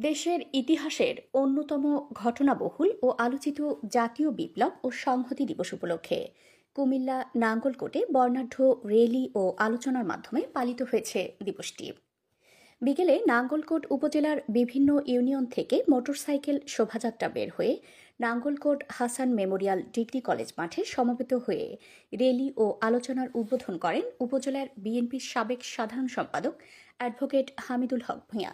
দেশের ইতিহাসের অন্যতম ঘটনাবহুল ও আলোচিত জাতীয় বিপ্লব ও সংহতি দিবস উপলক্ষে কুমিল্লা নাঙ্গলকোটে বর্ণাঢ্য র্যালি ও আলোচনার মাধ্যমে পালিত হয়েছে দিবসটি। বিকেলে নাঙ্গলকোট উপজেলার বিভিন্ন ইউনিয়ন থেকে মোটরসাইকেল শোভাযাত্রা বের হয়ে Nangalkot Hasan Memorial degree college মাঠে সমবেত হয়ে র্যালি ও আলোচনার উদ্বোধন করেন উপজেলার বিএনপির সাবেক সাধারণ সম্পাদক অ্যাডভোকেট হামিদুল হক ভূঁইয়া।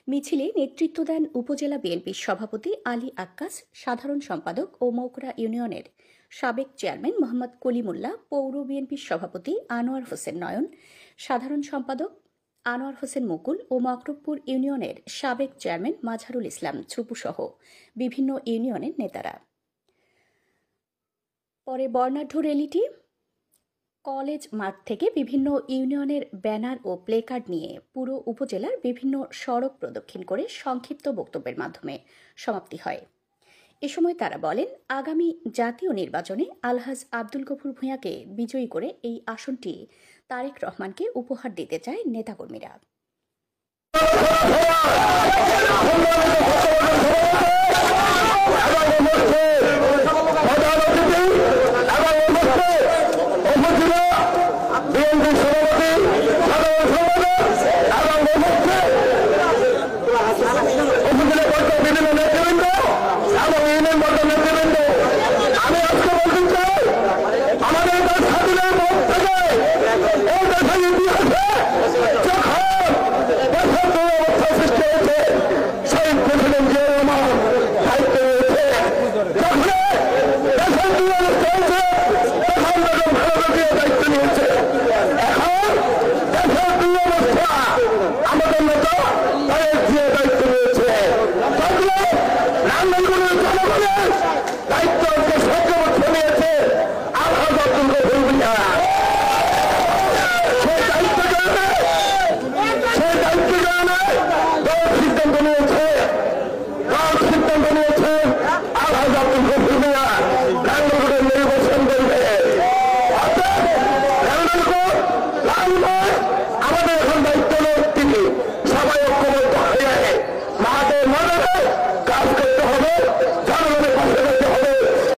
মিছিলে নেতৃত্ব দেন উপজেলা বিএনপির সভাপতি আলী আক্কাস, সাধারণ সম্পাদক ও মৌকরা ইউনিয়নের সাবেক চেয়ারম্যান মোহাম্মদ কলিমুল্লাহ, পৌর বিএনপির সভাপতি আনোয়ার হোসেন নয়ন, সাধারণ সম্পাদক আনোয়ার হোসেন মুকুল ও মকরবপুর ইউনিয়নের সাবেক চেয়ারম্যান মাঝহারুল ইসলাম ছুপুসহ বিভিন্ন ইউনিয়নের নেতারা। পরে বর্ণাঢ্য র্যালিটি কলেজ মাঠ থেকে বিভিন্ন ইউনিয়নের ব্যানার ও প্লেকার্ড নিয়ে পুরো উপজেলার বিভিন্ন সড়ক প্রদক্ষিণ করে সংক্ষিপ্ত বক্তব্যের মাধ্যমে সমাপ্তি হয়। এ সময় তারা বলেন, আগামী জাতীয় নির্বাচনে আলহাজ আব্দুল গফুর ভূঁইয়াকে বিজয়ী করে এই আসনটি তারেক রহমানকে উপহার দিতে চায় নেতাকর্মীরা। বিএনপি সভাপতি